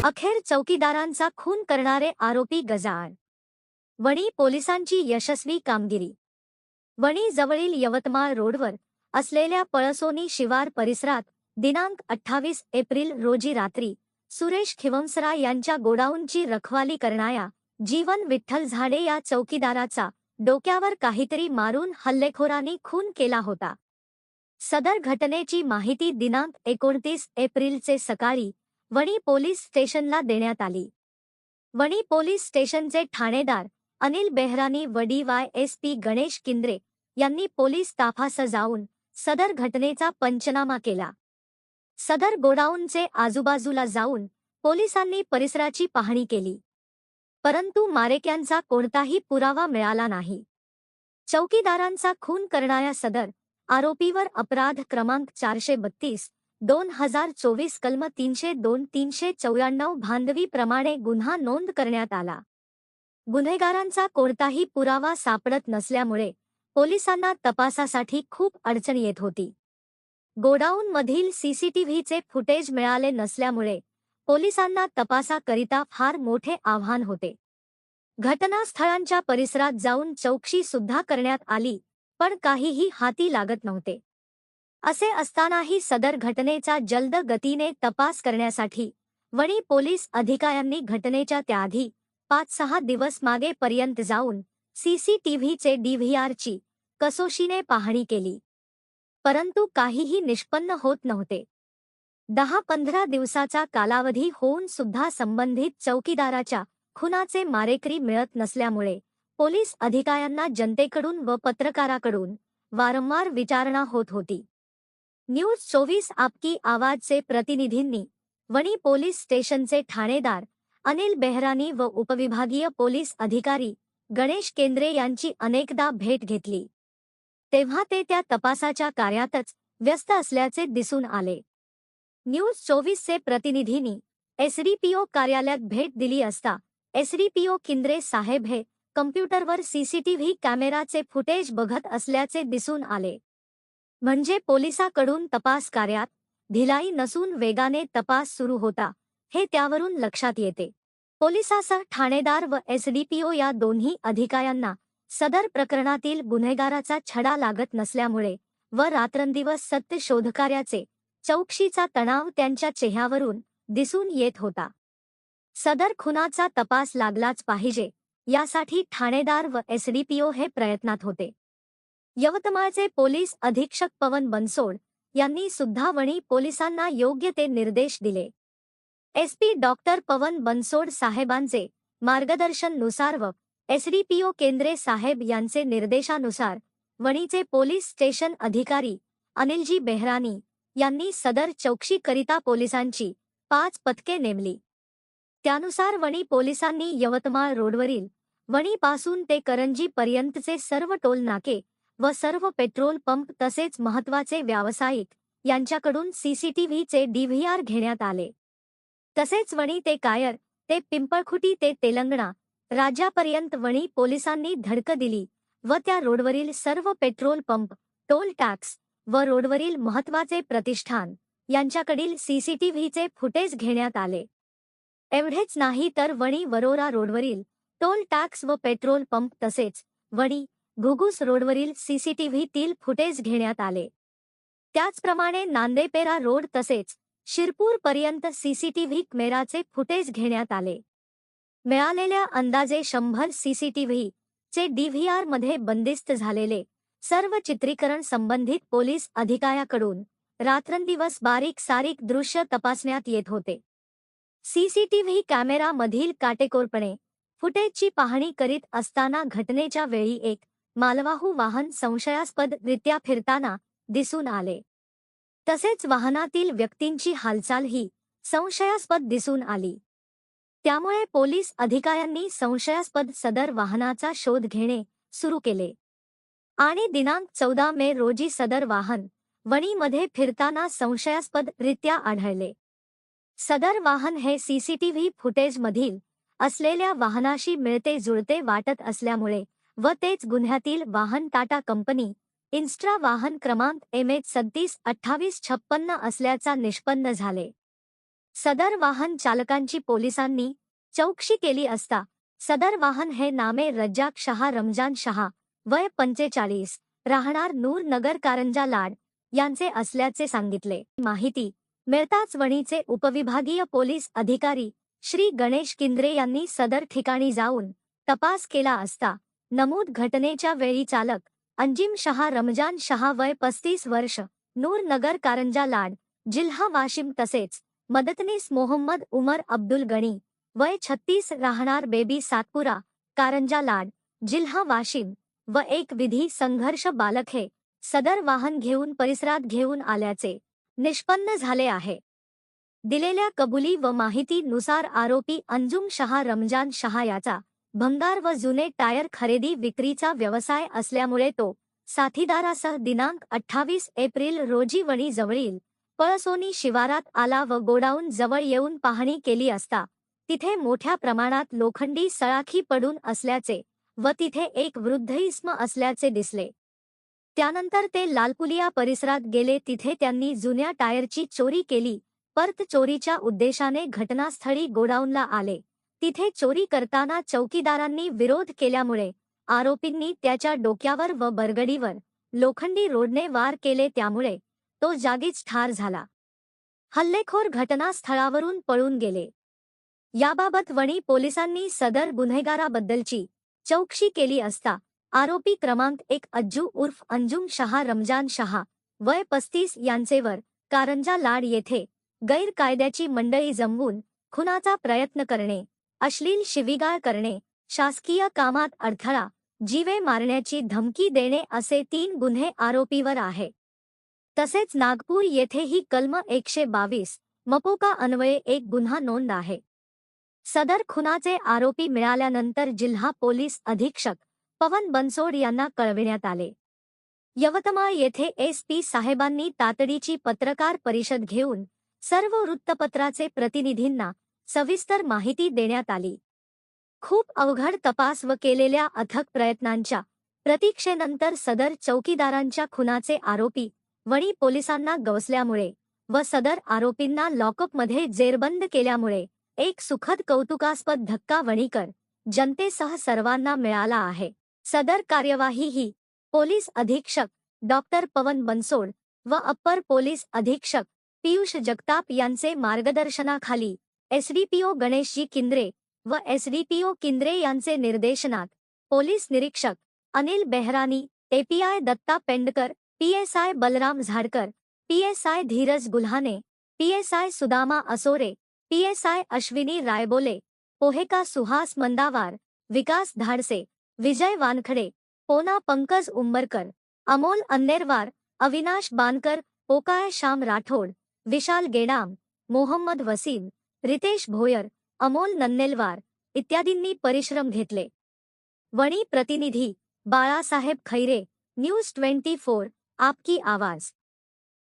अखेर चौकीदारांचा खून करणारे आरोपी गजाआड. वणी पोलिसांची यशस्वी कामगिरी. वणी जवळील यवतमाळ रोडवर असलेल्या पळसोनी शिवार परिसरात दिनांक 28 एप्रिल रोजी रात्री सुरेश खिवंसरा यांच्या गोडाऊनची रखवाली करणाऱ्या जीवन विठ्ठल झाडे या चौकीदाराचा डोक्यावर काहीतरी मारून हल्लेखोरांनी खून केला होता. सदर घटनेची माहिती दिनांक 29 एप्रिलचे सकाळी वणी पोलीस स्टेशनला देण्यात आली. वणी पोलीस स्टेशनचे ठाणेदार अनिल बेहरानी व DYSP गणेश किंद्रे यांनी पोलीस ताफासह जाऊन सदर घटनेचा पंचनामा केला. सदर गोडाऊनचे आजूबाजूला जाऊन पोलिसांनी परिसराची पाहणी केली, परंतु मारेक्यांचा कोणताही पुरावा मिळाला नाही. चौकीदारांचा खून करणाऱ्या सदर आरोपीवर अपराध क्रमांक 432/2024 कलम 302-394 भांडवी प्रमाणे गुन्हा नोंद करण्यात आला. गुन्हेगारांचा कोणताही पुरावा सापडत नसल्यामुळे पोलिसांना तपासासाठी खूप अडचण येत होती. गोडाऊनमधील CCTVचे फुटेज मिळाले नसल्यामुळे पोलिसांना तपासाकरिता फार मोठे आव्हान होते. घटनास्थळांच्या परिसरात जाऊन चौकशी सुद्धा करण्यात आली, पण काहीही हाती लागत नव्हते. असे असतानाही सदर घटनेचा जलद गतीने तपास करण्यासाठी वणी पोलीस अधिकाऱ्यांनी घटनेच्या त्याआधी 5-6 दिवस मागे पर्यंत जाऊन CCTVचे DVRची कसोशीने पाहणी केली, परंतु काहीही निष्पन्न होत नव्हते. 10-15 दिवसाचा कालावधी होऊन सुद्धा संबंधित चौकीदाराच्या खुनाचे मारेकरी मिळत नसल्यामुळे पोलीस अधिकाऱ्यांना जनतेकडून व पत्रकाराकडून वारंवार विचारणा होत होती. न्यूज 24 आपकी आवाजचे प्रतिनिधींनी वणी पोलीस स्टेशनचे ठाणेदार अनिल बेहरानी व उपविभागीय पोलीस अधिकारी गणेश केंद्रे यांची अनेकदा भेट घेतली, तेव्हा ते त्या तपासाच्या कार्यातच व्यस्त असल्याचे दिसून आले. न्यूज 24चे प्रतिनिधींनी SDPO कार्यालयात भेट दिली असता SDPO किंद्रे साहेब हे कम्प्युटरवर CCTV कॅमेराचे फुटेज बघत असल्याचे दिसून आले. म्हणजे पोलिसांकडून तपास कार्यात ढिलाई नसून वेगाने तपास सुरू होता, हे त्यावरून लक्षात येते. पोलिसासह ठाणेदार व SDPO या दोन्ही अधिकाऱ्यांना सदर प्रकरणातील गुन्हेगाराचा छडा लागत नसल्यामुळे व रात्रंदिवस सत्य शोधकार्याचे चौकशीचा तणाव त्यांच्या चेहऱ्यावरून दिसून येत होता. सदर खुनाचा तपास लागलाच पाहिजे यासाठी ठाणेदार व SDPO हे प्रयत्नात होते. यवतमाळचे पोलीस अधीक्षक पवन बनसोड यांनी सुद्धा वणी पोलिसांना योग्य ते निर्देश दिले. SP डॉक्टर पवन बनसोड साहेबांचे मार्गदर्शनानुसार व SDPO केंद्रे साहेब यांचे निर्देशानुसार वणीचे पोलीस स्टेशन अधिकारी अनिलजी बेहरानी यांनी सदर चौकशीकरिता पोलिसांची 5 पथके नेमली. त्यानुसार वणी पोलिसांनी यवतमाळ रोडवरील वणीपासून ते करंजी पर्यंतचे सर्व टोल नाके व सर्व पेट्रोल पंप तसेच महत्त्वाचे व्यावसायिक यांच्याकडून CCTVचे DVR घेण्यात आले. तसेच वणी ते कायर ते पिंपळखुटी ते तेलंगणा राज्यापर्यंत वणी पोलिसांनी धडक दिली व त्या रोडवरील सर्व पेट्रोल पंप, टोल टॅक्स व रोडवरील महत्त्वाचे प्रतिष्ठान यांच्याकडील CCTVचे फुटेज घेण्यात आले. एवढेच नाही तर वणी वरोरा रोडवरील टोल टॅक्स व पेट्रोल पंप तसेच वणी घुगुस रोडवरील CCTVतील फुटेज घेण्यात आले. त्याचप्रमाणे नांदेपेरा रोड तसेच शिरपूर पर्यंत CCTV कॅमेराचे फुटेज घेण्यात आले. मिळालेल्या अंदाजे 100 CCTVचे DVR मध्ये बंदिस्त झालेले सर्व चित्रीकरण संबंधित पोलीस अधिकाऱ्याकडून रात्रंदिवस बारीक सारीक दृश्य तपासण्यात येत होते. CCTV कॅमेरा मधील काटेकोरपणे फुटेजची पाहणी करीत असताना घटनेच्या वेळी एक मालवाहू वाहन संशयास्पदरित्या फिरताना दिसून आले. तसेच वाहनातील व्यक्तींची हालचालही संशयास्पद दिसून आली. त्यामुळे पोलीस अधिकाऱ्यांनी संशयास्पद सदर वाहनाचा शोध घेणे सुरू केले आणि दिनांक 14 मे रोजी सदर वाहन वणीमध्ये फिरताना संशयास्पदरित्या आढळले. सदर वाहन हे CCTV फुटेजमधील असलेल्या वाहनाशी मिळते जुळते वाटत असल्यामुळे व तेच गुन्ह्यातील वाहन टाटा कंपनी इन्स्ट्रा वाहन क्रमांक MH 372856 असल्याचा निष्पन्न झाले. सदर वाहन चालकांची पोलिसांनी चौकशी केली असता सदर वाहन हे नामे रज्जाक शहा रमजान शहा वय 45 राहणार नूर नगर कारंजा लाड यांचे असल्याचे सांगितले। माहिती मिळताच वणीचे उपविभागीय पोलीस अधिकारी श्री गणेश किंद्रे यांनी सदर ठिकाणी जाऊन तपास केला असता नमूद घटनेच्या वेळी चालक अंजिम शहा रमजान शहा वय 35 वर्ष नूर नगर कारंजा लाड जिल्हा वाशिम तसेच मदतनीस मोहम्मद उमर अब्दुल गणी वय 36 राहणार बेबी सातपुरा कारंजा लाड जिल्हा वाशिम व एक विधी संघर्ष बालक हे सदर वाहन घेऊन परिसरात घेऊन आल्याचे निष्पन्न झाले आहे। दिलेल्या कबुली व माहितीनुसार आरोपी अंजुम शहा रमजान शहा याचा भंगार व जुने टायर खरेदी विक्रीचा व्यवसाय असल्यामुळे तो साथीदारासह दिनांक 28 एप्रिल रोजी वणी जवळील पळसोनी शिवारात आला व गोडाऊन जवळ येऊन पाहणी केली असता तिथे मोठ्या प्रमाणात लोखंडी सळाखी पडून असल्याचे व तिथे एक वृद्ध इसम असल्याचे दिसले। त्यानंतर ते लालपुलिया परिसरात गेले, तिथे त्यांनी जुन्या टायरची चोरी केली। परत चोरीच्या उद्देशाने घटनास्थळी गोडाऊनला आले, तिथे चोरी करताना चौकीदारांनी विरोध केल्यामुळे आरोपींनी त्याच्या डोक्यावर व बरगडीवर लोखंडी रोडने वार केले, त्यामुळे तो जागीच ठार झाला। हल्लेखोर घटनास्थळावरून पळून गेले। याबाबत वणी पोलिसांनी सदर गुन्हेगाराबद्दलची चौकशी केली असता आरोपी क्रमांक 1 अज्जू उर्फ अंजुम शहा रमजान शहा वय 35 यांचेवर कारंजा लाड येथे गैरकायद्याची मंडळी जमवून खुनाचा प्रयत्न करणे, अश्लील शिवीगाळ करणे, शासकीय कामात अडथळा, जीवे मारण्याची धमकी देणे असे 3 गुन्हे आरोपीवर आहे। तसेच नागपूर येथेही कलम 122 मपोका अन्वये एक गुन्हा नोंद आहे। सदर खुनाचे आरोपी मिळाल्यानंतर जिल्हा पोलीस अधीक्षक पवन बनसोड यांना कळविण्यात आले। यवतमाळ येथे SP साहेबांनी तातडीची पत्रकार परिषद घेऊन सर्व वृत्तपत्राचे प्रतिनिधींना सविस्तर माहिती देण्यात आली। खूप अवघड तपास व केलेल्या अथक प्रयत्नांच्या प्रतीक्षेनंतर सदर चौकीदारांच्या खुनाचे आरोपी वणी पोलिसांना गवसल्यामुळे व सदर आरोपींना लॉकअपमध्ये जेरबंद केल्यामुळे एक सुखद कौतुकास्पद धक्का वणीकर जनतेसह सर्वांना मिळाला आहे। सदर कार्यवाही ही पोलीस अधीक्षक डॉक्टर पवन बनसोड व अप्पर पोलीस अधीक्षक पीयूष जगताप यांचे मार्गदर्शनाखाली SDPO गणेशजी किंद्रे व SDPO किंद्रे यांचे निर्देशनात पोलीस निरीक्षक Anil Behrani, API Datta Pendkar, PSI Balram झाडकर, PSI Dheeraj Gulhane, PSI Sudama असोरे, PSI Ashwini Raibole, पोहेका Suhas मंदावार, विकास धाडसे, विजय वानखडे, पोना पंकज उंबरकर, अमोल अन्नेरवार, अविनाश बानकर, पोकाय श्याम राठोड, विशाल गेडाम, मोहम्मद वसीम, रितेश भोयर, अमोल नन्नेलवार इत्यादींनी परिश्रम घेतले। वणी प्रतिनिधी बाळासाहेब खैरे, न्यूज 24 आपकी आवाज।